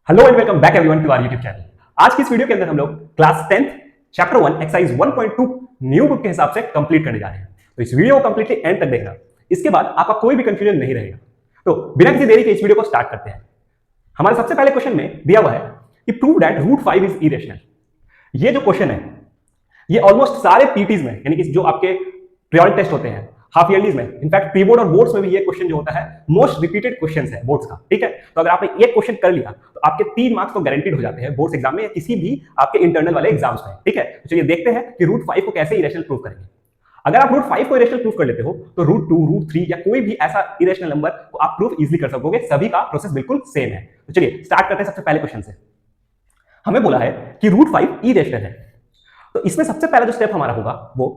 Hello and welcome back everyone to our YouTube channel. आज की इस वीडियो के अंदर हम लोग class 10th chapter 1 exercise 1.2 new book के हिसाब से कंप्लीट करने जा रहे हैं। तो इस वीडियो को कंप्लीटली एंड तक देखना, इसके बाद आपका कोई भी कंफ्यूजन नहीं रहेगा। तो बिना किसी देरी के इस वीडियो को स्टार्ट करते हैं। हमारे सबसे पहले क्वेश्चन में दिया हुआ है कि prove that root 5 is irrational. ये जो क्वेश्चन है ये ऑलमोस्ट सारे पीटीज में, यानी कि जो आपके प्रियोरिटी टेस्ट होते हैं, हाफ ईयरलीज में, इनफैक्ट प्री बोर्ड और बोर्ड्स में भी ये क्वेश्चन जो होता है मोस्ट रिपीटेड क्वेश्चन है बोर्ड्स का। ठीक है, तो अगर आपने एक क्वेश्चन कर लिया तो आपके 3 मार्क्स तो गारंटीड हो जाते हैं बोर्ड्स एग्जाम में या किसी भी आपके इंटरनल वाले एग्जाम्स में। ठीक है, तो चलिए देखते हैं कि रूट 5 को कैसे इरेशनल प्रूव करेंगे। अगर आप रूट 5 को इरेशनल प्रूव कर लेते हो तो रूट 2, रूट 3 या कोई भी ऐसा इरेशनल नंबर को आप प्रूव इजीली कर सकोगे। सभी का प्रोसेस बिल्कुल सेम है। तो चलिए स्टार्ट करते हैं सबसे पहले क्वेश्चन से। हमें बोला है कि रूट 5 इरेशनल है, तो इसमें सबसे पहला जो स्टेप हमारा होगा वो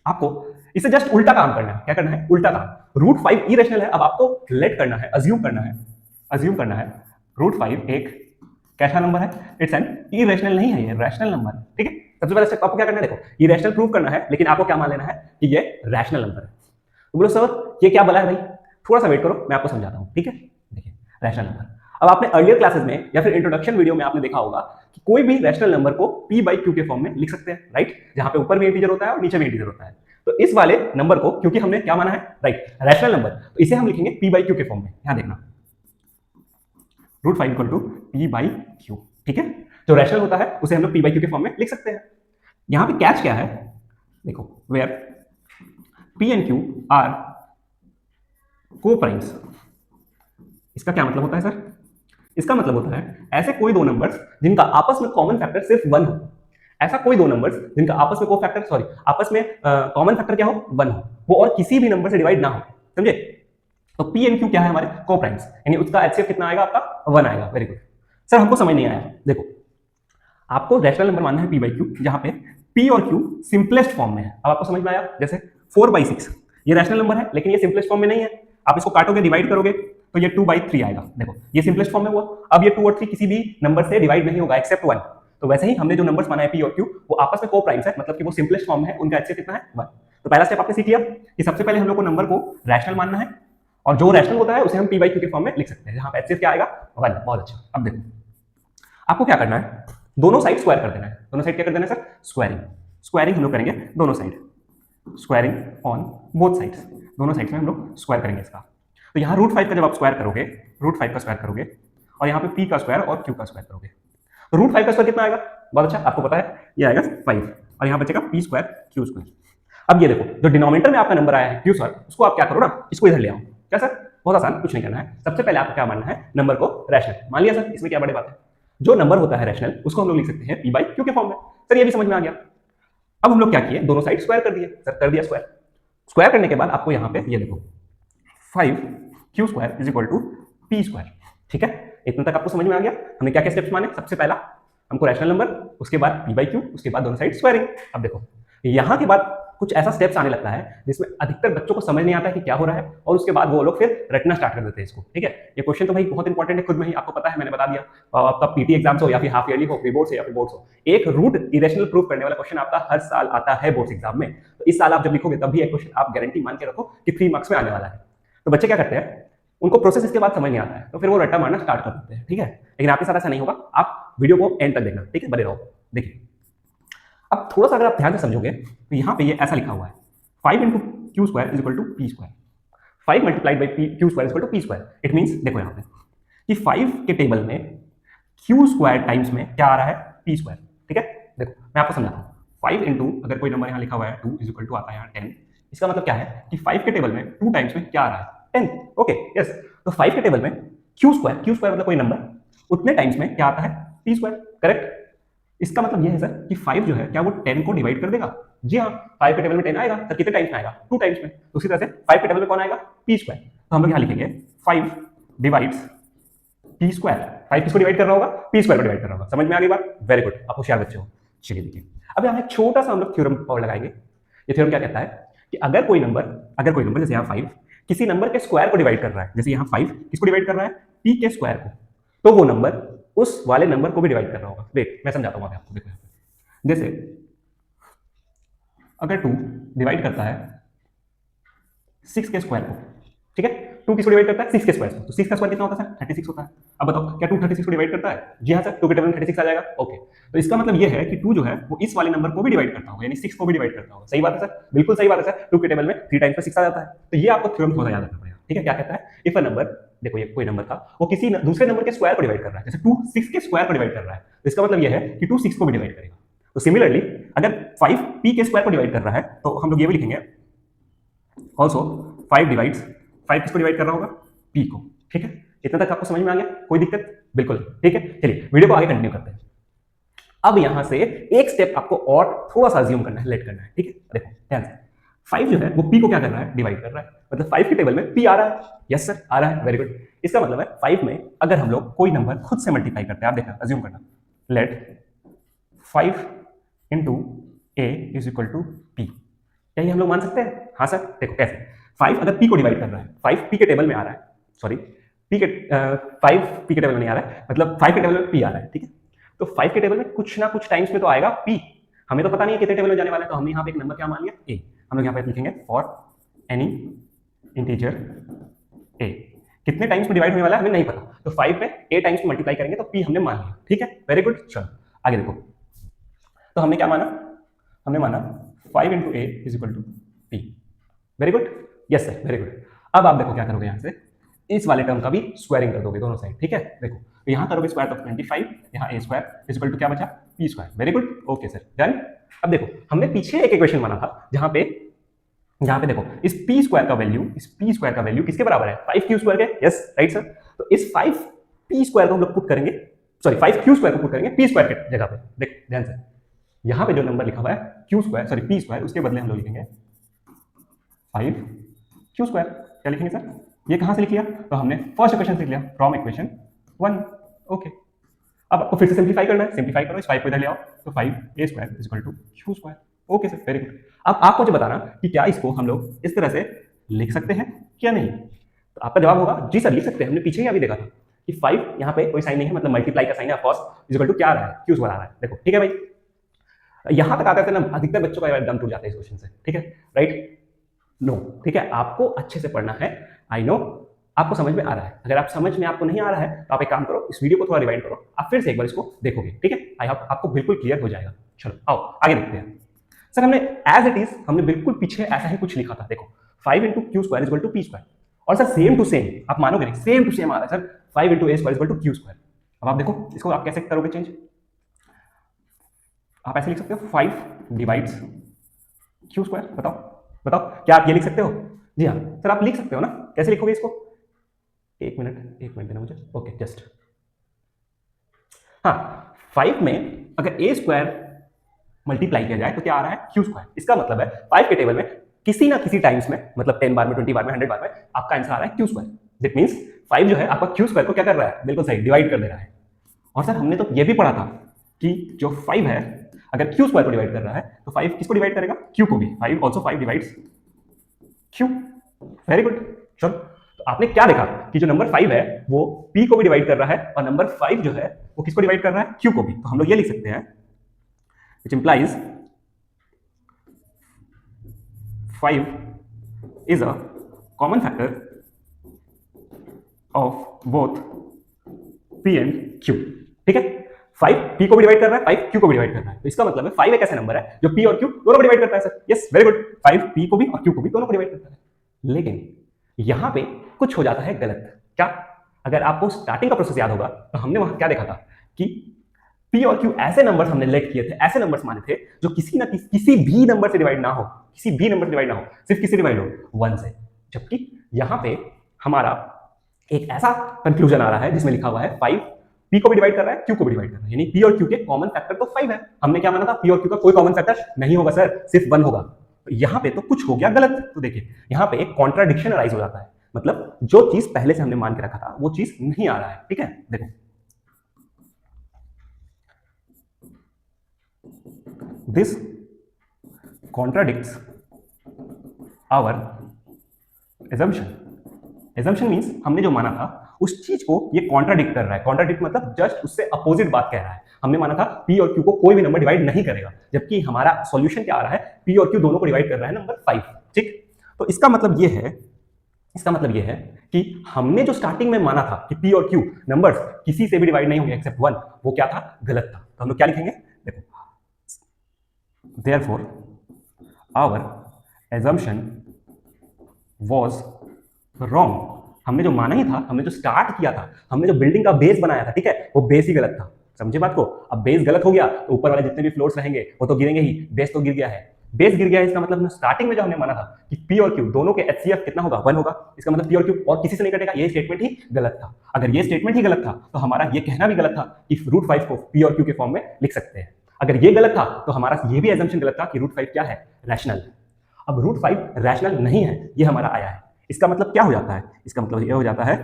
आपको इसे जस्ट उल्टा काम करना है। क्या करना है? उल्टा काम। रूट 5 इरेशनल है, अब आपको लेट करना है, अज्यूम करना है रूट 5 एक कैसा नंबर है? इट्स एन इरेशनल नहीं है, ये रैशनल नंबर है। ठीक है, सबसे पहले स्टेप आपको क्या करना है, देखो इरेशनल प्रूव करना है, लेकिन आपको क्या मान लेना है कि ये रैशनल नंबर है। तो बोलो सर ये क्या बोला है भाई, थोड़ा सा वेट करो, मैं आपको समझाता हूं। ठीक है, देखिए रैशनल नंबर। अब आपने अर्लियर क्लासेस में या फिर इंट्रोडक्शन वीडियो में आपने देखा होगा कि कोई भी रैशनल नंबर को p बाई क्यू के फॉर्म में लिख सकते हैं, राइट, जहां पे ऊपर भी इंटीजर होता है और नीचे भी इंटीजर होता है। तो इस वाले नंबर को क्योंकि हमने क्या माना है, राइट, रैशनल नंबर, तो इसे हम लिखेंगे p बाई क्यू के फॉर्म में। यहां देखना root 5 equal to p by q. ठीक है, जो रैशनल होता है उसे हम लोग p बाई क्यू के फॉर्म में लिख सकते हैं। यहां पे कैच क्या है, देखो where p and q are coprimes. इसका क्या मतलब होता है सर? इसका मतलब होता है ऐसे कोई दो नंबर्स जिनका आपस में कॉमन फैक्टर सिर्फ 1 हो। ऐसा कोई दो नंबर्स जिनका आपस में को फैक्टर आपस में कॉमन फैक्टर क्या हो, 1 हो, वो और किसी भी नंबर से डिवाइड ना हो। समझे? तो पी एंड क्यू क्या है हमारे को प्राइम्स, यानी उसका एचसीएफ कितना आएगा आपका 1 आएगा। वेरी गुड सर, हमको समझ नहीं आया। देखो आपको रैशनल नंबर मानना है पी बाई क्यू, जहां पे पी और क्यू सिंपलेस्ट फॉर्म में है। अब आपको समझ में आया? जैसे 4/6 ये रैशनल नंबर है, लेकिन ये सिंपलेस्ट फॉर्म में नहीं है। आप इसको काटोगे, डिवाइड करोगे तो ये 2/3 आएगा। देखो ये सिंपलेस्ट फॉर्म में हुआ। अब ये 2 और 3 किसी भी नंबर से डिवाइड नहीं होगा एक्सेप्ट 1। तो वैसे ही हमने जो नंबर्स माना है पी और क्यू वो आपस में को प्राइम्स है, मतलब कि वो सिंपलेस्ट फॉर्म में है, उनका एचसीएफ कितना है 1। तो पहला स्टेप आपने सीख लिया कि सबसे पहले हम लोग को नंबर को रैशनल मानना है, और जो रैशनल होता है उसे हम पी बाई क्यू के फॉर्म में लिख सकते हैं, जहां पे एचसीएफ क्या आएगा 1। बहुत अच्छा। अब देखो आपको क्या करना है, दोनों साइड स्क्वायर कर देना है। दोनों साइड क्या कर देना है सर? स्क्वायरिंग। स्क्वायरिंग हम लोग करेंगे दोनों side, squaring on both sides. दोनों साइड्स में हम लोग स्क्वायर करेंगे इसका। तो यहाँ रूट 5 का जब आप स्क्वायर करोगे, रूट 5 का स्क्वायर करोगे, और यहाँ पे पी का स्क्वायर और क्यू का स्क्वायर करोगे, तो रूट 5 का स्क्वायर कितना आएगा? बहुत अच्छा, आपको पता है ये आएगा 5, और यहाँ बचेगा पी स्क्वायर क्यू स्क्वायर। अब ये देखो जो डिनोमिनेटर में आपका नंबर आया है क्यू स्क्वायर, उसको आप क्या करो ना, इसको इधर ले आओ। क्या सर? बहुत आसान, कुछ नहीं करना है। सबसे पहले आपको क्या मानना है, नंबर को रैशनल मान लिया सर, इसमें क्या बड़ी बात है। जो नंबर होता है रैशनल उसको हम लोग लिख सकते हैं पी बाई क्यू के फॉर्म में। सर ये भी समझ में आ गया। अब हम लोग क्या किए, दोनों साइड स्क्वायर कर दिए। सर कर दिया स्क्वायर। स्क्वायर करने के बाद आपको यहाँ पे ये देखो 5 q square is equal to p square. ठीक है, इतना तक आपको समझ में आ गया। हमने क्या क्या स्टेप्स माने, सबसे पहला हमको रैशनल नंबर, उसके बाद पी बाई क्यू, उसके बाद दोनों साइड स्क्वायरिंग। अब देखो यहाँ के बाद कुछ ऐसा स्टेप्स आने लगता है जिसमें अधिकतर बच्चों को समझ नहीं आता है कि क्या हो रहा है, और उसके बाद वो लोग फिर रटना स्टार्ट कर देते हैं इसको। ठीक है, ये क्वेश्चन तो भाई बहुत इंपॉर्टेंट है, खुद में ही आपको पता है, मैंने बता दिया। आपका पीटी एग्जाम्स हो या फिर हाफ ईयरली हो, प्री बोर्ड्स हो या फिर बोर्ड्स हो, एक रूट इरेशनल प्रूफ करने वाला क्वेश्चन आपका हर साल आता है बोर्ड्स एग्जाम में। तो इस साल आप जब लिखोगे तब भी एक क्वेश्चन आप गारंटी मान के रखो कि 3 मार्क्स में आने वाला है। तो बच्चे क्या करते हैं, उनको प्रोसेस इसके बाद समझ नहीं आता है, तो फिर वो रट्टा मारना स्टार्ट कर देते हैं। ठीक है, लेकिन आपके साथ ऐसा नहीं होगा। आप वीडियो को एंड तक देखना, ठीक है, बने रहो। देखिए अब थोड़ा सा अगर आप ध्यान से समझोगे तो यहाँ पे ये ऐसा लिखा हुआ है 5 into q square is equal to p square, 5 multiplied by q square is equal to p square. It means देखो यहाँ पे कि 5 के टेबल में क्यू स्क्वायर टाइम्स में क्या आ रहा है, पी स्क्वायर। ठीक है, देखो मैं आपको समझाता हूँ। 5 इंटू अगर कोई नंबर यहाँ लिखा हुआ है 2 इज इक्वल टू आता है यहाँ 10, इसका मतलब क्या है कि 5 के टेबल में 2 टाइम्स में क्या आ रहा है 10। ओके यस, तो 5 के टेबल में क्यू स्क्वायर मतलब कोई नंबर, उतने टाइम्स में क्या आता है पी स्क्वायर। करेक्ट, इसका मतलब यह है सर कि 5 जो है क्या वो 10 को डिवाइड कर देगा? जी हाँ, 5 के टेबल में 10 आएगा सर, कितने टाइम्स में आएगा? 2 टाइम्स में। तो उसी तरह से 5 के टेबल में कौन आएगा? P square. तो हम लोग यहाँ लिखेंगे 5 डिवाइड्स पी स्क्वायर। 5 किसको डिवाइड कर रहा होगा? पी स्क्वायर को डिवाइड कर रहा होगा। समझ में आ गई बात? वेरी गुड, आप होशियार बच्चे हो। चलिए देखिए अब यहाँ एक छोटा सा हम लोग थ्योरम और लगाएंगे। ये थ्योरम क्या कहता है कि अगर कोई नंबर जैसे यहाँ 5 किसी नंबर के स्क्वायर को डिवाइड कर रहा है, जैसे यहाँ 5 किसको डिवाइड कर रहा है? पी के स्क्वायर को, तो वो नंबर उस वाले नंबर को भी डिवाइड कर रहा होगा। वेट मैं समझाता हूँ आपको। देखो जैसे अगर 2 डिवाइड करता है 6 के स्क्वायर को, ठीक है, 2 किसको डिवाइड करता है 6 के स्क्वायर से, तो 6 का स्क्वायर कितना होता है सर 36 होता है। अब बताओ क्या 2 36 को डिवाइड करता है? जी हाँ सर, 2 के टेबल में 36 आ जाएगा। ओके, तो इसका मतलब ये है कि 2 जो है वो इस वाले नंबर को भी डिवाइड करता होगा, यानी 6 को भी डिवाइड करता होगा। सही बात है सर, बिल्कुल सही बात है सर। 2 के टेबल में 3 टाइम्स पे 6 आ जाता है। तो ये आपको थ्योरम थोड़ा याद रखना पड़ेगा, ठीक है। क्या कहता है, इफ अ नंबर, देखो ये कोई नंबर था, वो किसी दूसरे नंबर के स्क्वायर को डिवाइड कर रहा है, जैसे 2 6 के स्क्वायर को डिवाइड कर रहा है, तो इसका मतलब ये है कि 2 6 को भी डिवाइड करेगा। तो सिमिलरली अगर 5 p के स्क्वायर को डिवाइड कर रहा है तो हम लोग ये भी लिखेंगे ऑल्सो 5 डिवाइड्स, 5 किसको डिवाइड कर रहा होगा p को, ठीक है। इतना तक आपको समझ में आ गया, कोई दिक्कत? बिल्कुल, ठीक है। चलिए वीडियो को आगे कंटिन्यू करते हैं। अब यहां से एक स्टेप आपको और थोड़ा सा अज्यूम करना है, लेट करना है, ठीक है। देखो ध्यान से, 5 जो है वो p को क्या कर रहा है, डिवाइड कर रहा है, मतलब 5 के टेबल में p आ रहा है। यस सर, आ रहा है, वेरी गुड। इसका मतलब है 5 में अगर हम लोग कोई नंबर खुद से मल्टीप्लाई करते हैं, आप देखना, अज्यूम करना, late 5 into a is equal to p, क्या ये हम लोग मान सकते हैं? हाँ सर, देखो कैसे, 5 अगर p को डिवाइड कर रहा है, 5 p के टेबल में आ रहा है, सॉरी 5 p के टेबल में नहीं आ रहा है, मतलब 5 के टेबल में p आ रहा है, ठीक है। तो 5 के टेबल में कुछ ना कुछ टाइम्स में तो आएगा p, हमें तो पता नहीं है कितने टेबल में जाने वाला है, तो हमने यहाँ पे एक नंबर क्या मान लिया a। हम लोग यहाँ पे लिखेंगे फॉर एनी इंटीजर a, कितने टाइम्स में डिवाइड होने वाला है हमें नहीं पता, तो 5 में a टाइम्स में मल्टीप्लाई करेंगे तो p हमने मान लिया, ठीक है, वेरी गुड। चलो आगे देखो, तो हमने क्या माना, हमने माना 5 into a is equal to p, very good, yes sir, very good. अब आप देखो क्या करोगे, यहाँ से इस वाले टर्म का भी स्क्वायरिंग कर दोगे दोनों साइड, ठीक है। देखो तो यहाँ करोगे स्क्वायर ऑफ 25, यहाँ a square is equal to क्या बचा p square, very good, okay sir, done. अब देखो हमने पीछे एक इक्वेशन माना था जहाँ पे देखो इस p स्क्वायर का वैल्यू किसके बराबर है, 5q स्क्वायर के, यस राइट सर। तो इस 5p स्क्वायर को हम लोग पुट करेंगे, सॉरी 5q स्क्वायर को पुट करेंगे p स्क्वायर के जगह पे। देख ध्यान से, यहाँ पे जो नंबर लिखा हुआ है q square, sorry p square, उसके बदले हम लोग लिखेंगे 5q स्क्वायर। क्या लिखेंगे सर, ये कहाँ से लिख लिया, तो हमने फर्स्ट इक्वेशन से लिख लिया, फ्रॉम इक्वेशन 1, ओके। अब आपको फिर से सिंप्लीफाई करना है, सिंप्लीफाई करो, इस 5 को इधर ले आओ, तो 5a square is equal to q square, okay sir, very good. अब आपको जो बताना कि क्या इसको हम लोग इस तरह से लिख सकते हैं क्या नहीं, तो आपका जवाब होगा जी सर लिख सकते हैं, हमने पीछे ही अभी देखा था कि 5 यहाँ पे कोई साइन नहीं है, मतलब मल्टीप्लाई का साइन है, ऑफकोर्स इज इक्वल टू क्या आ रहा है, q स्क्वायर आ रहा है। देखो ठीक है भाई, यहां तक आते थे ना अधिकतर बच्चों का दम टूट जाता है इस क्वेश्चन से, ठीक है, राइट, नो, ठीक है। आपको अच्छे से पढ़ना है, आई नो आपको समझ में आ रहा है। अगर आप समझ में आपको नहीं आ रहा है तो आप एक काम करो, इस वीडियो को थोड़ा रिवाइंड करो, आप फिर से एक बार इसको देखोगे, ठीक है, आई होप आपको बिल्कुल क्लियर हो जाएगा। चलो आओ आगे देखते हैं। सर हमने एज इट इज, हमने बिल्कुल पीछे ऐसा ही कुछ लिखा था, देखो 5 into q square is equal to p square, और सर सेम टू सेम, आप मानोगे नहीं, सेम टू सेम आ रहा है sir 5 into a square is equal to q square. अब आप देखो इसको आप कैसे करोगे चेंज, आप ऐसे लिख सकते हो 5 डिवाइड्स q स्क्वायर, बताओ क्या आप ये लिख सकते हो? जी हाँ सर आप लिख सकते हो ना, कैसे लिखोगे इसको, एक मिनट देना मुझे, ओके जस्ट, हाँ 5 में अगर a स्क्वायर मल्टीप्लाई किया जाए तो क्या आ रहा है q स्क्वायर। इसका मतलब है 5 के टेबल में किसी ना किसी टाइम्स में, मतलब 10 बार में, 20 बार में, 100 बार में आपका आंसर आ रहा है q स्क्वायर। दैट मींस 5 जो है आपका q स्क्वायर को क्या कर रहा है, बिल्कुल सही, डिवाइड कर दे रहा है। और सर हमने तो ये भी पढ़ा था कि जो 5 है अगर q स्क्वायर को डिवाइड कर रहा है तो 5 किसको डिवाइड करेगा, q को भी, 5 also 5 divides q, very good. चलो तो आपने क्या देखा कि जो नंबर 5 है वो p को भी डिवाइड कर रहा है, और नंबर 5 जो है वो किसको डिवाइड कर रहा है, q को भी। तो हम लोग ये लिख सकते हैं which implies 5 is a common factor of both p and q, ठीक है। 5 p को भी डिवाइड कर रहा है, 5 q को भी डिवाइड कर रहा है, तो इसका मतलब है 5 एक ऐसा नंबर है जो p और q दोनों को डिवाइड करता है sir, yes very good, 5 p को भी और q को भी दोनों को डिवाइड करता है। लेकिन यहां पे कुछ हो जाता है गलत, क्या, अगर आपको स्टार्टिंग का प्रोसेस याद होगा तो हमने वहां क्या देखा था कि p और q ऐसे नंबर्स हमने लेट किए थे, ऐसे नंबर्स माने थे जो किसी भी नंबर से डिवाइड ना हो, सिर्फ किससे डिवाइड हो, 1 से। जबकि यहां पे हमारा एक ऐसा कंक्लूजन आ रहा है जिसमें लिखा हुआ है 5 p को भी डिवाइड कर रहा है, q को भी डिवाइड कर रहा है, यानी p और q के कॉमन फैक्टर तो 5 है। हमने क्या माना था, p और q का कोई कॉमन फैक्टर नहीं होगा सर, सिर्फ 1 होगा। तो यहां पे तो कुछ हो गया गलत, तो देखिए यहां पे एक कॉन्ट्राडिक्शन अराइज हो जाता है, मतलब जो चीज पहले से हमने मान के रखा था वो चीज नहीं आ रहा है, ठीक है। देखो this contradicts our assumption means हमने जो माना था उस चीज को ये कॉन्ट्राडिक्ट कर रहा है। कॉन्ट्राडिक्ट मतलब जस्ट उससे अपोजिट बात कह रहा है। हमने माना था p और q को कोई भी नंबर डिवाइड नहीं करेगा, जबकि हमारा सॉल्यूशन क्या आ रहा है, p और q दोनों को डिवाइड कर रहा है नंबर 5, ठीक। तो इसका मतलब ये है इसका मतलब ये है कि हमने जो स्टार्टिंग में माना था कि पी और क्यू नंबर्स किसी से भी डिवाइड नहीं होंगे एक्सेप्ट वन, वो क्या था? गलत था। तो हम लोग क्या लिखेंगे? देखो, therefore our assumption was wrong। हमने जो माना ही था, हमने जो स्टार्ट किया था, हमने जो बिल्डिंग का बेस बनाया था, ठीक है, वो बेस ही गलत था। समझे बात को? अब बेस गलत हो गया तो ऊपर वाले जितने भी फ्लोर्स रहेंगे वो तो गिरेंगे ही। बेस तो गिर गया है, बेस गिर गया है, इसका मतलब स्टार्टिंग में जो हमने माना था कि पी और क्यू दोनों के एचसीएफ कितना होगा? 1 होगा। इसका मतलब पी और क्यू और किसी से नहीं कटेगा, ये स्टेटमेंट ही गलत था। अगर ये स्टेटमेंट ही गलत था तो हमारा ये कहना भी गलत था कि √5 को पी और क्यू के फॉर्म में लिख सकते हैं। अगर ये गलत था तो हमारा ये भी एजम्पशन गलत था कि √5 क्या है? रैशनल। अब √5 रैशनल नहीं है, ये हमारा आया है। इसका मतलब क्या हो जाता है? इसका मतलब ये हो जाता है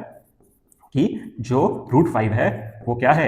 कि जो √5 है वो क्या है?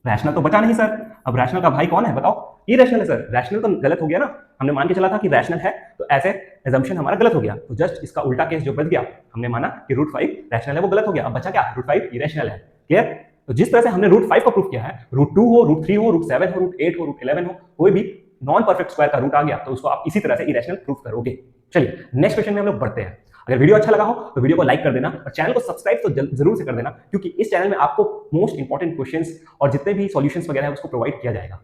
रैशनल तो बचा नहीं सर। अब रैशनल का भाई कौन है बताओ? इरेशनल है सर। रैशनल तो गलत हो गया ना, हमने मान के चला था कि रैशनल है, तो ऐसे एजम्पशन हमारा गलत हो गया। तो जस्ट इसका उल्टा केस जो बच गया, हमने माना कि √5 रैशनल है, वो गलत हो गया। अब बचा क्या? √5 इरेशनल है। क्लियर? तो जिस तरह से हमने √5 को प्रूफ किया है, √2 हो, √3 हो, √7 हो, √8 हो, √11 हो, कोई भी नॉन परफेक्ट स्क्वायर का रूट आ गया तो उसको आप इसी तरह से इरेशनल प्रूफ करोगे। चलिए नेक्स्ट क्वेश्चन में हम लोग बढ़ते हैं। अगर वीडियो अच्छा लगा हो तो वीडियो को लाइक कर देना और चैनल को सब्सक्राइब तो जरूर से कर देना, क्योंकि इस चैनल में आपको मोस्ट इंपॉर्टेंट क्वेश्चंस और जितने भी सॉल्यूशंस वगैरह है उसको प्रोवाइड किया जाएगा।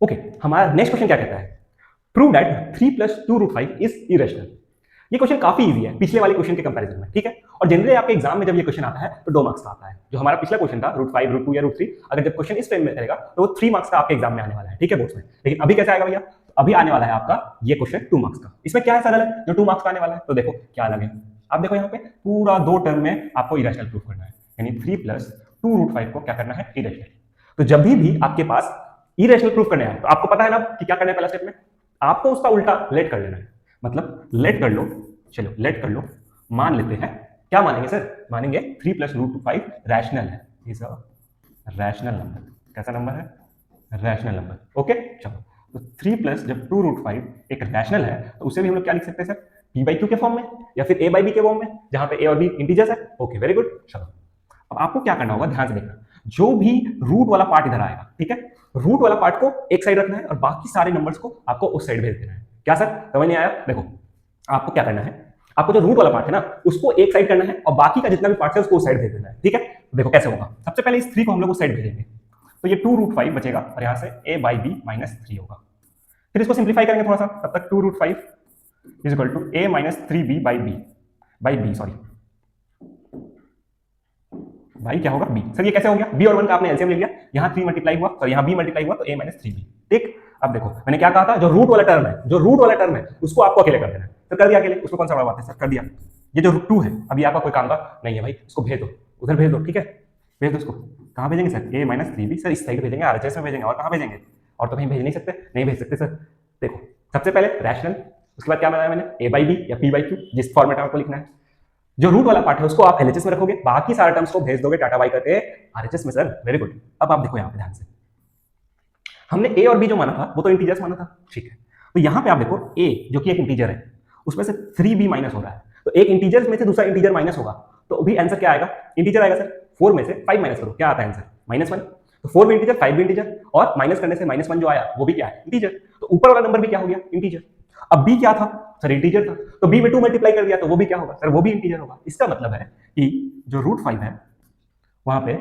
ओके, हमारा नेक्स्ट क्वेश्चन क्या कहता है? Prove that 3 + 2√5 is irrational. ये क्वेश्चन काफी इजी है पिछले वाले क्वेश्चन के कंपैरिजन में, ठीक है। और जनरली आपके एग्जाम में जब ये क्वेश्चन आता है तो 2 मार्क्स का आता है। जो हमारा पिछला क्वेश्चन था √5, √2 या √3, अगर जब क्वेश्चन इस फ्रेम में करेगा तो वो 3 मार्क्स का आपके एग्जाम में आने वाला है, ठीक है, बोर्ड्स में। लेकिन अभी कैसे आएगा भैया? अभी आने वाला है आपका ये क्वेश्चन 2 मार्क्स का। इसमें क्या है सर अलग जो 2 मार्क्स का आने वाला है? तो देखो क्या अलग है। आप देखो यहाँ पे पूरा 2 टर्म में आपको इरेशनल प्रूफ करना है, यानी 3 + 2√5 को क्या करना है? इरेशनल। तो जब भी आपके पास इरेशनल प्रूफ करने आए तो आपको पता है ना कि क्या करना है? पहला स्टेप में आपको उसका उल्टा लेट कर लेना है। मतलब लेट कर लो, चलो लेट कर लो, मान लेते हैं। क्या मानेंगे सर? मानेंगे 3 + √5 रैशनल है, इज अ रैशनल नंबर। कैसा नंबर है? Rational number. ओके चलो, तो 3 + जब 2√5 एक रैशनल है तो उसे भी हम लोग क्या लिख सकते हैं सर? p/q के फॉर्म में या फिर a/b के फॉर्म में, जहां पे a और b इंटीजर्स है। Okay very good. चलो अब आपको क्या करना होगा, ध्यान से देखना। जो भी रूट वाला पार्ट इधर आएगा, ठीक है, रूट वाला पार्ट को एक साइड रखना है और बाकी सारे नंबर्स को आपको उस साइड भेज देना है। क्या सर समझ नहीं आया? देखो आपको क्या करना है, आपको जो रूट वाला पार्ट है ना उसको एक साइड करना है और बाकी का जितना भी पार्ट है उसको उस साइड भेज देना है, ठीक है। देखो कैसे होगा। सबसे पहले इस 3 को हम लोग उस साइड भेजेंगे तो ये 2√5 बचेगा और यहां से a/b - 3 होगा। फिर इसको सिंप्लीफाई करेंगे थोड़ा सा, तब तक 2√5 = a - 3b/b सॉरी भाई क्या होगा? b। सर ये कैसे हो गया? b और 1 का आपने एलसीएम ले लिया, यहाँ 3 मल्टीप्लाई हुआ और यहाँ b मल्टीप्लाई हुआ तो a - 3b। ठीक, अब देखो मैंने क्या कहा था, जो रूट वाला टर्म है, जो रूट वाला टर्म है उसको आपको अकेले कर देना है। तो कर दिया अकेले, उसमें कौन सा बड़ा बात है सर? कर दिया। ये जो √2 है अभी आपका कोई काम का नहीं है भाई, उसको भेज दो, उधर भेज दो, ठीक है, भेज दो उसको। कहाँ भेजेंगे सर? a - 3b सर, इस साइड भेजेंगे, आरएचएस में भेजेंगे, और कहाँ भेजेंगे? और तो कहीं भेज नहीं सकते, नहीं भेज सकते सर। देखो सबसे पहले रैशनल, उसके बाद क्या बनाया मैंने? a/b या p/q, जिस फॉर्मेट में आपको लिखना है। जो रूट वाला पार्ट है उसको आप एलएचएस में रखोगे, बाकी सारे टर्म्स को भेज दोगे टाटा बाई करके आरएचएस में। Sir very good. अब आप देखो यहाँ पे ध्यान से, हमने ए और बी जो माना था वो तो इंटीजर्स माना था, ठीक है। तो यहाँ पे आप देखो ए जो कि एक इंटीजर है उसमें से 3b माइनस हो रहा है, तो एक इंटीजर में से दूसरा इंटीजर माइनस होगा तो भी आंसर क्या आएगा? इंटीजर आएगा सर। 4 में से 5 माइनस करो, क्या आता है आंसर? -1। तो 4 भी इंटीजर, 5 भी इंटीजर, और माइनस करने से -1 जो आया वो भी क्या है? इंटीजर। तो ऊपर वाला नंबर भी क्या हो गया? इंटीजर। अब b क्या था सर? इंटीजर था, तो b में 2 मल्टीप्लाई कर दिया तो वो भी क्या होगा सर? वो भी इंटीजर होगा। इसका मतलब है कि जो √5 है वहां पे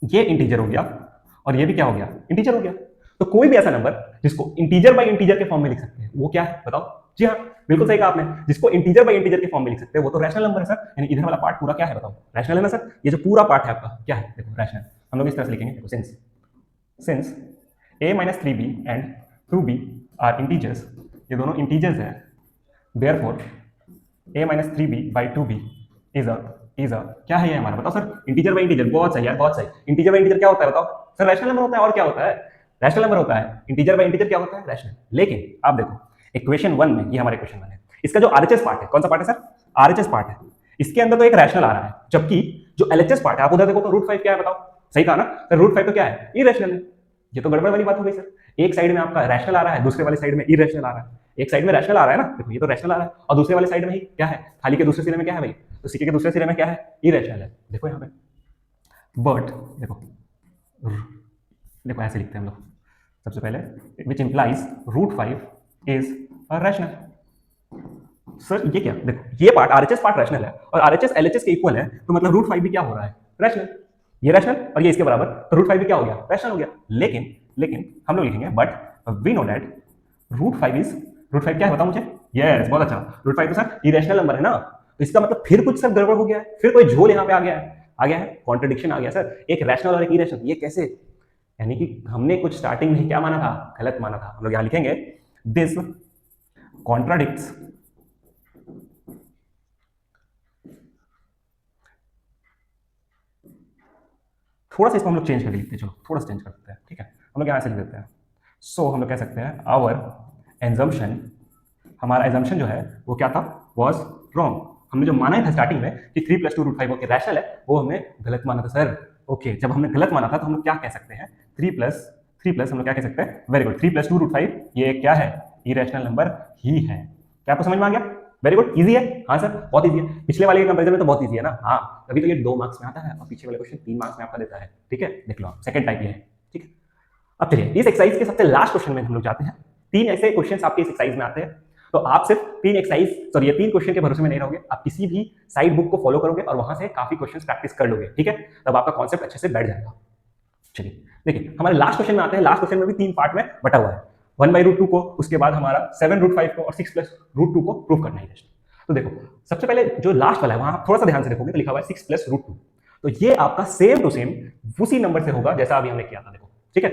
ये इंटीजर हो गया और ये भी क्या हो गया? इंटीजर हो गया। तो कोई भी ऐसा नंबर जिसको इंटीजर बाय इंटीजर के फॉर्म में लिख सकते हैं वो क्या है बताओ? जी हाँ बिल्कुल सही कहा आपने, जिसको इंटीजर बाय इंटीजर के फॉर्म में लिख सकते हैं वो तो रैशनल नंबर है सर। यानी इधर वाला पार्ट पूरा क्या है बताओ? रैशनल है ना सर। ये जो पूरा पार्ट है आपका क्या है? देखो रैशनल। हम लोग इस तरह से लिखेंगे, देखो since a - 3b and 2b are integers, ये दोनों इंटीजर्स है, therefore a - 3b/2b is a क्या है ये हमारा? बताओ सर। इंटीजर बाय इंटीजर, बहुत सही यार, बहुत सही। इंटीजर बाय इंटीजर क्या होता है बताओ सर? रैशनल नंबर होता है, और क्या होता है? रैशनल नंबर होता है। इंटीजर बाय इंटीजर क्या होता है? रैशनल। लेकिन आप देखो इक्वेशन 1 में, ये हमारा इक्वेशन 1 है, इसका जो आरएचएस पार्ट है, कौन सा पार्ट है सर? आरएचएस पार्ट है, इसके अंदर तो एक रैशनल आ रहा है, जबकि जो एलएचएस पार्ट है आप उधर देखो तो √5 क्या है बताओ? सही कहा ना सर, √5 तो क्या है? इरेशनल है। ये तो गड़बड़ वाली बात हो गई सर। एक साइड में आपका रैशनल आ रहा है, दूसरे वाले साइड में इरेशनल आ रहा है। एक साइड में रैशनल आ रहा है ना, देखो ये तो रैशनल आ रहा है, और दूसरे वाले साइड में ही क्या है? थाली के दूसरे सिरे में क्या है भाई? तो सिक्के के दूसरे सिरे में क्या है? इरेशनल है। देखो यहाँ पे, बट देखो देखो ऐसे लिखते हैं हम लोग सबसे पहले, which implies √5 is rational. Sir ये क्या, देखो ये पार्ट आरएचएस पार्ट रैशनल है और आरएचएस एलएचएस के इक्वल है, तो मतलब रूट फाइव भी क्या हो रहा है, रैशनल। ये रैशनल और ये इसके बराबर, तो रूट फाइव भी क्या हो गया, रैशनल हो गया। लेकिन हम लोग लिखेंगे but we know that root five क्या है बताओ मुझे। यस, बहुत अच्छा। रूट फाइव तो सर इरेशनल नंबर है ना, तो इसका मतलब फिर कुछ सर गड़बड़ हो गया है, फिर कोई झोल यहाँ पे आ गया है, कॉन्ट्रडिक्शन आ गया सर, एक रैशनल और एक इरेशनल, ये कैसे। यानी कि हमने कुछ स्टार्टिंग में क्या माना था, गलत माना था। हम लोग यहाँ लिखेंगे दिस कॉन्ट्राडिक्ट्स थोड़ा सा इसको हम लोग चेंज करके लिखते हैं, चलो थोड़ा सा चेंज कर देते हैं, ठीक है। हम लोग यहाँ से लिख देते हैं, सो हम लोग कह सकते हैं आवर एजम्पशन, हमारा एजम्पशन जो है वो क्या था, वॉज रॉन्ग। हमने जो माना था स्टार्टिंग में कि 3 + 2 √5 ओके रैशनल है, वो हमने गलत माना था सर। ओके, जब हमने गलत माना था तो हम लोग क्या कह सकते हैं, 3 प्लस हम लोग क्या कह सकते हैं, वेरी गुड, 3 + 2 √5 ये क्या है, इरेशनल नंबर ही है। क्या आपको समझ में आ गया, वेरी गुड, इजी है। हाँ सर बहुत इजी है, पिछले वाले के कंपेरिजन में तो बहुत इजी है ना। हाँ, अभी तो ये 2 मार्क्स में आता है और पीछे वाले क्वेश्चन 3 मार्क्स में आपका देता है, ठीक है, देख लो आप, सेकंड टाइप ये है, ठीक है। अब चलिए इस एक्सरसाइज के सबसे लास्ट क्वेश्चन में हम लोग जाते हैं। 3 ऐसे क्वेश्चन आपके इस एक्सरसाइज में आते हैं, तो आप सिर्फ 3 क्वेश्चन के भरोसे में नहीं रहोगे, आप किसी भी साइड बुक को फॉलो करोगे और वहां से काफी क्वेश्चन प्रैक्टिस कर लोगे, ठीक है, तब आपका कॉन्सेप्ट अच्छे से बैठ जाएगा। चलिए देखिए हमारे लास्ट क्वेश्चन में आते हैं। लास्ट क्वेश्चन में भी 3 पार्ट में बटा हुआ है, 1/√2 को, उसके बाद हमारा 7√5 को और 6 + √2 को प्रूव करना है। तो देखो सबसे पहले जो लास्ट वाला है वहां थोड़ा सा ध्यान से देखोगे तो लिखा हुआ है 6 + √2, तो ये आपका सेम टू सेम उसी नंबर से होगा जैसा अभी हमने किया था, देखो ठीक है।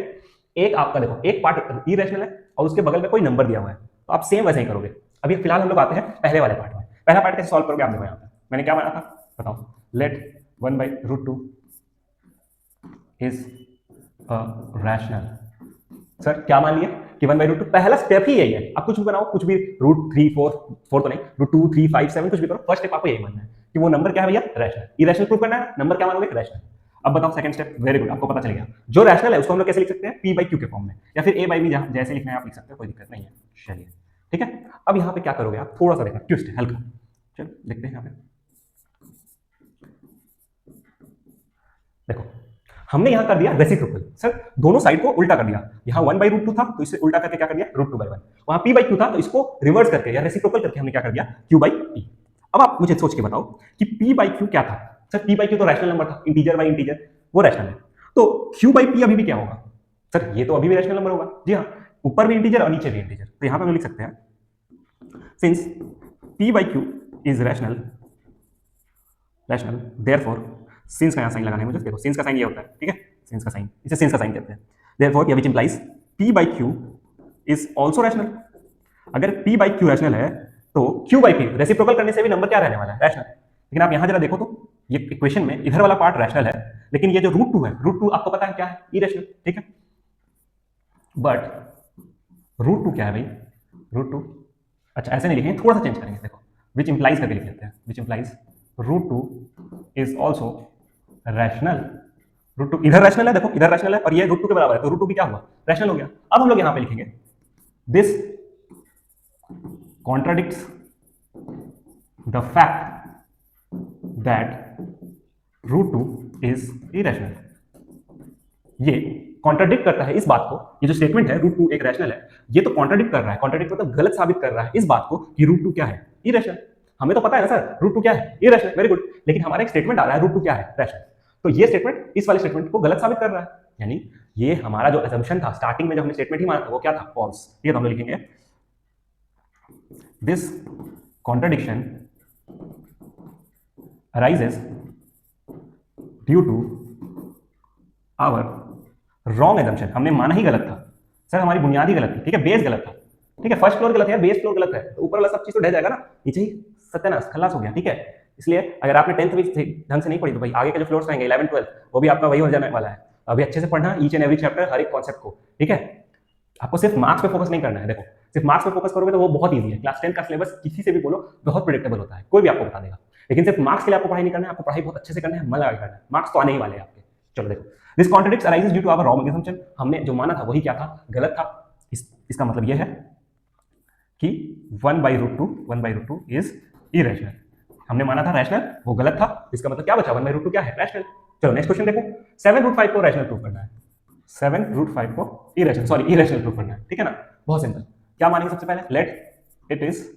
एक आपका देखो एक पार्ट इरेशनल है और उसके बगल में कोई नंबर दिया हुआ है, तो आप सेम वैसे ही करोगे। अभी फिलहाल हम लोग आते हैं पहले वाले पार्ट में। पहला पार्ट कैसे सॉल्व करोगे आप देखो, यहाँ पे मैंने क्या माना था बताओ, let 1/√2 is a rational. Sir क्या मान लिया कि 1/√2, पहला स्टेप ही यही है। आप कुछ भी बनाओ, कुछ भी √3 4 तो नहीं, √2 3 5 7 कुछ भी करो, फर्स्ट स्टेप आपको यही मानना है कि वो नंबर क्या है भैया, रैशनल। इरेशनल प्रूव करना है, नंबर क्या मानोगे, रैशनल। अब बताओ सेकंड स्टेप, वेरी गुड, आपको पता चल गया। जो रैशनल है उसको हम लोग कैसे लिख सकते हैं, p/q के फॉर्म में, या फिर a/b जैसे लिखना है आप लिख सकते हो, कोई दिक्कत नहीं है। चलिए ठीक है, अब यहाँ पे क्या करोगे आप, थोड़ा सा देखना ट्विस्ट है हल्का, चलो देखते हैं यहाँ पे। देखो हमने यहां कर दिया रेसिप्रोकल, सर दोनों साइड को उल्टा कर दिया। यहां 1/√2 था तो इसे उल्टा करके क्या कर दिया, √2/1। वहां p/q था तो इसको रिवर्स करके या रेसिप्रोकल करके हमने क्या कर दिया, q/p। अब आप मुझे सोच के बताओ कि p/q क्या था। सर p/q तो रैशनल नंबर था, इंटीजर बाय इंटीजर, वो रैशनल है। तो q/p अभी भी क्या होगा, सर ये तो अभी भी रैशनल नंबर होगा। जी हाँ, ऊपर भी इंटीजर और नीचे भी इंटीजर, तो यहां पर हम लिख सकते हैं since p/q is rational therefore, since का यहाँ साइन लगाना है मुझे, देखो सिंस का साइन ये होता है, ठीक है, सिंस का साइन, इसे सिंस का साइन कहते हैं। Therefore which implies p/q is also rational. अगर p/q रैशनल है तो q/p रेसिप्रोकल करने से भी नंबर क्या रहने वाला है, रैशनल। लेकिन आप यहां जरा देखो तो ये इक्वेशन में इधर वाला पार्ट रैशनल है, लेकिन ये जो √2 है, √2 आपको पता है क्या है, इरेशनल, ठीक है। बट √2 क्या है भाई, √2, अच्छा ऐसे नहीं लिखेंगे, थोड़ा सा चेंज करेंगे, देखो व्हिच इंप्लाइज करके लिख लेते हैं, which implies √2 is also rational. √2 इधर रैशनल है, देखो इधर रैशनल है और ये √2 के बराबर है, तो √2 भी क्या हुआ, रैशनल हो गया। अब हम लोग यहां पे लिखेंगे this contradicts the fact that √2 is irrational. ये कॉन्ट्राडिक्ट करता है इस बात को, ये जो स्टेटमेंट है √2 एक रैशनल है, ये तो कॉन्ट्राडिक्ट कर रहा है, कॉन्ट्राडिक्ट मतलब गलत साबित कर रहा है इस बात को कि √2 क्या है, इरेशनल। हमें तो पता है ना सर √2 क्या है, इरेशनल, वेरी गुड, लेकिन हमारा एक स्टेटमेंट आ रहा है √2 क्या है, रैशनल। तो ये स्टेटमेंट इस वाले स्टेटमेंट को गलत साबित कर रहा है, यानी ये हमारा जो असम्पशन था स्टार्टिंग में जब हमने स्टेटमेंट ही माना था वो क्या था, फॉल्स। ये तो हम लिखेंगे this contradiction arises due to our wrong assumption. हमने माना ही गलत था सर, हमारी बुनियाद ही गलत थी, ठीक है, बेस गलत था, ठीक है, फर्स्ट फ्लोर गलत है, बेस फ्लोर गलत है, तो ऊपर वाला सब चीज तो ढह जाएगा ना, नीचे ही सत्यानाश खलास हो गया, ठीक है। इसलिए अगर आपने 10th भी ढंग से नहीं पढ़ी तो भाई आगे के जो फ्लोर्स रहेंगे 11 12 वो भी आपका वही हो जाने वाला है। अभी अच्छे से पढ़ना ईच एंड एवरी चैप्टर, हर एक कॉन्सेप्ट को, ठीक है। आपको सिर्फ मार्क्स पे फोकस नहीं करना है, देखो सिर्फ मार्क्स पे फोकस करोगे तो वो बहुत ईजी है। क्लास 10 का सिलेबस किसी से भी बोलो बहुत प्रेडिक्टेबल होता है, कोई भी आपको बता देगा, लेकिन सिर्फ मार्क्स के लिए आपको पढ़ाई नहीं करना है, आपको पढ़ाई बहुत अच्छे से करना है, मन लगा करना है, मार्क्स तो आने ही वाले हैं आपके। चलो देखो this contradicts arises due to our wrong assumption, हमने जो माना था वही क्या था, गलत था। इसका मतलब यह है कि 1/√2 इज इरेशनल। हमने माना था रैशनल, वो गलत था, इसका मतलब क्या बचा, 1/√2 क्या है, रैशनल। चलो नेक्स्ट क्वेश्चन देखो, 7√5 को रैशनल प्रूव करना है, 7√5 को इरेशनल प्रूव करना है, ठीक है ना। बहुत सिंपल, क्या मानेंगे सबसे पहले, लेट इट इज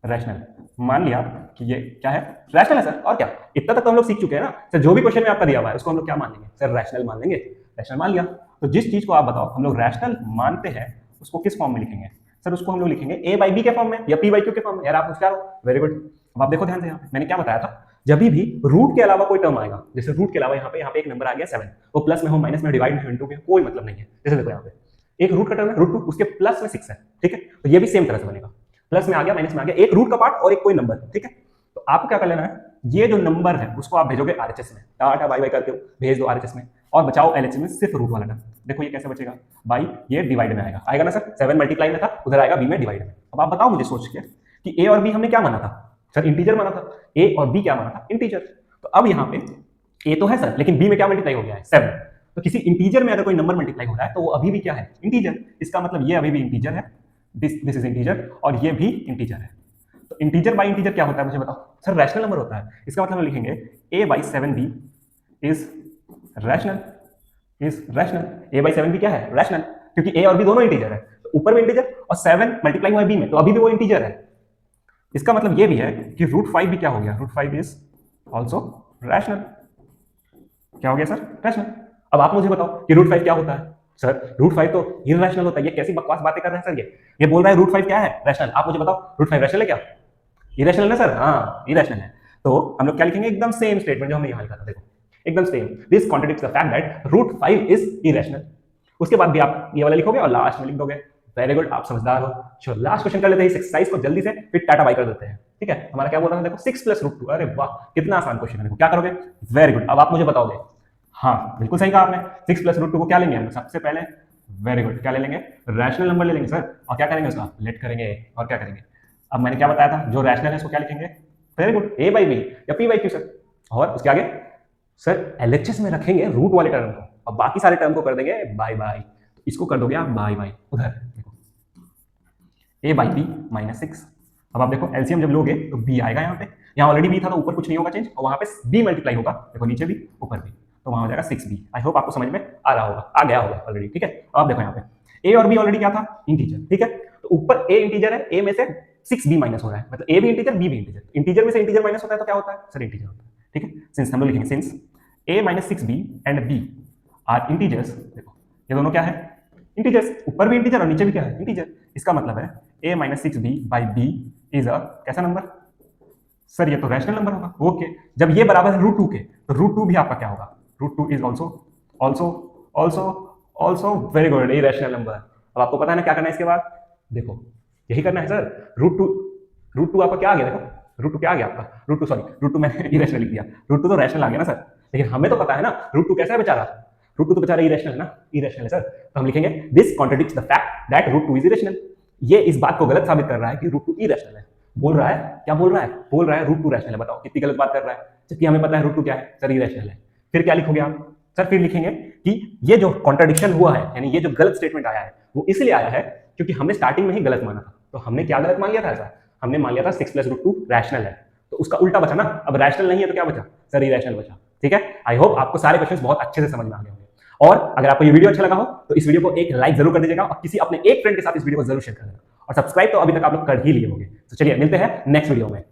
रैशनल। मान लिया कि ये क्या है, रैशनल है सर, और क्या। इतना तक तो हम लोग सीख चुके हैं ना सर, जो भी क्वेश्चन में आपका दिया हुआ है उसको हम लोग क्या मान लेंगे सर, रैशनल मान लेंगे। रैशनल मान लिया, तो जिस चीज को आप बताओ हम लोग रैशनल मानते हैं उसको किस फॉर्म में लिखेंगे सर, उसको हम लोग लिखेंगे ए बाई बी के फॉर्म में या पी बाई क्यू के फॉर्म में। यार आप होशियार हो, वेरी गुड। अब आप देखो ध्यान से, यहाँ पे मैंने क्या बताया था, जब भी रूट के अलावा कोई टर्म आएगा, जैसे रूट के अलावा यहाँ पे एक नंबर आ गया 7, वो प्लस में हो माइनस में डिवाइड में हो इंटू में कोई मतलब नहीं है। जैसे देखो यहाँ पे एक रूट का टर्म है √2, उसके प्लस में 6 है, ठीक है, तो ये भी सेम तरह से बनेगा, प्लस में आ गया माइनस में आ गया, एक रूट का पार्ट और एक कोई नंबर, ठीक है। तो आपको क्या कर लेना है, ये जो नंबर है उसको आप भेजोगे आरएचएस में, टाटा बाई बाई करके भेज दो आरएचएस में, और बचाओ एलएचएस में सिर्फ रूट वाला टर्म। देखो ये कैसे बचेगा, बाई ये डिवाइड में आएगा, आएगा ना सर, 7 मल्टीप्लाई में था, उधर आएगा बी में डिवाइड में। अब आप बताओ मुझे सोच के कि ए और बी हमने क्या माना था सर, इंटीजर माना था, ए और बी क्या माना था, इंटीजर। तो अब यहाँ पे ए तो है सर, लेकिन बी में क्या मल्टीप्लाई हो गया है, 7। तो किसी इंटीजर में अगर कोई नंबर मल्टीप्लाई हो रहा है तो वो अभी भी क्या है, इंटीजर। इसका मतलब ये अभी भी इंटीजर है, दिस इज इंटीजर, और ये भी इंटीजर है। तो इंटीजर बाई इंटीजर क्या होता है मुझे बताओ सर, रैशनल नंबर होता है। इसका मतलब हम लिखेंगे a by 7b is rational, a by 7b क्या है, रैशनल, क्योंकि a और b दोनों इंटीजर है, तो ऊपर भी इंटीजर और 7 मल्टीप्लाई हुआ है b में, तो अभी भी वो इंटीजर है। इसका मतलब ये भी है कि √5 भी क्या हो गया, √5 इज ऑल्सो रैशनल। क्या हो गया सर, रैशनल। अब आप मुझे बताओ कि √5 क्या होता है सर, √5 तो इरैशनल होता है। ये कैसी बकवास बातें कर रहे हैं सर, ये बोल रहा है √5 क्या है, रैशनल। आप मुझे बताओ √5 रैशनल है क्या, इरैशनल है सर, हाँ इरैशनल है। तो हम लोग क्या लिखेंगे, एकदम सेम स्टेटमेंट जो हमने यहाँ लिखा था, देखो एकदम same, this contradicts the fact that √5 is irrational. उसके बाद भी आप ये वाला लिखोगे और लास्ट में लिख दोगे। वेरी गुड, आप समझदार हो। चलो लास्ट क्वेश्चन कर लेते हैं इस एक्सरसाइज को जल्दी से, फिर टाटा बाय कर देते हैं, ठीक है। हमारा क्या बोल रहा है, देखो 6 + √2, अरे वाह कितना आसान क्वेश्चन है। देखो क्या करोगे, वेरी गुड, अब आप मुझे बताओगे। हाँ बिल्कुल सही कहा आपने, 6 + √2 को क्या लेंगे हम सबसे पहले, वेरी गुड, क्या ले लेंगे, रैशनल नंबर ले लेंगे सर, और क्या करेंगे उसका लेट करेंगे, और क्या करेंगे। अब मैंने क्या बताया था, जो रैशनल है उसको क्या लिखेंगे, very good, a by b या p बाई क्यू सर, और उसके आगे सर एलएचएस में रखेंगे रूट वाले टर्म को, और बाकी सारे टर्म को कर देंगे बाय बाय। तो इसको कर दोगे आप बाय बाय, उधर देखो a बाई बी -6। अब आप देखो एलसीएम जब लोगे तो b आएगा यहाँ पे, यहाँ ऑलरेडी b था तो ऊपर कुछ नहीं होगा चेंज, और वहां पे b मल्टीप्लाई होगा, देखो नीचे भी ऊपर भी, तो वहां हो जाएगा 6b। आई होप आपको समझ में आ रहा होगा, आ गया होगा ऑलरेडी, ठीक है। अब देखो यहाँ पे a और b ऑलरेडी क्या था, इंटीजर, ठीक है। तो ऊपर a इंटीजर है, a में से 6b माइनस हो रहा है, मतलब a भी इंटीजर b भी इंटीजर, इंटीजर में से इंटीजर माइनस होता है तो क्या होता है सर, इंटीजर होता है, ठीक है। सिंस हम लोग लिखेंगे since a - 6b and b are integers, देखो ये दोनों क्या है, इंटीजर्स, ऊपर भी इंटीजर और नीचे भी क्या है, इंटीजर। इसका मतलब है a - 6b by b is a कैसा नंबर सर, ये तो रैशनल नंबर होगा। ओके, जब ये बराबर है √2 के, तो √2 भी आपका क्या होगा, √2 इज ऑल्सो वेरी गुड, ये रैशनल नंबर। अब आपको पता है ना क्या करना है इसके बाद, देखो यही करना है सर, √2 आपका क्या आ गया, देखो √2 क्या आ गया आपका, √2 मैंने इरेशनल लिख दिया, √2 तो रैशनल आ गया ना सर, लेकिन हमें तो पता है ना √2 कैसा है बेचारा, √2 तो बेचारा इरेशनल है ना, इरेशनल है सर। तो हम लिखेंगे this contradicts the fact that √2 is irrational. ये इस बात को गलत साबित कर रहा है कि √2 इरेशनल है। बोल रहा है, क्या बोल रहा है √2 रैशनल है। बताओ कितनी गलत बात कर रहा है, जबकि हमें पता है √2 क्या है सर, इरेशनल है। फिर क्या लिखोगे आप सर, फिर लिखेंगे कि ये जो कॉन्ट्रडिक्शन हुआ है, यानी ये जो गलत स्टेटमेंट आया है, वो इसलिए आया है क्योंकि हमने स्टार्टिंग में ही गलत माना था। तो हमने क्या गलत मान लिया था, ऐसा हमने मान लिया था 6 + √2 रैशनल है, तो उसका उल्टा बचा ना। अब रैशनल नहीं है तो क्या बचा सर, इरेशनल बचा, ठीक है। आई होप आपको सारे क्वेश्चंस बहुत अच्छे से समझ में आ गए होंगे। और अगर आपको ये वीडियो अच्छा लगा हो तो इस वीडियो को एक लाइक जरूर कर दीजिएगा, और किसी अपने एक फ्रेंड के साथ इस वीडियो को जरूर शेयर कर देना, और सब्सक्राइब तो अभी तक आप लोग कर ही लिए होंगे। तो चलिए मिलते हैं नेक्स्ट वीडियो में।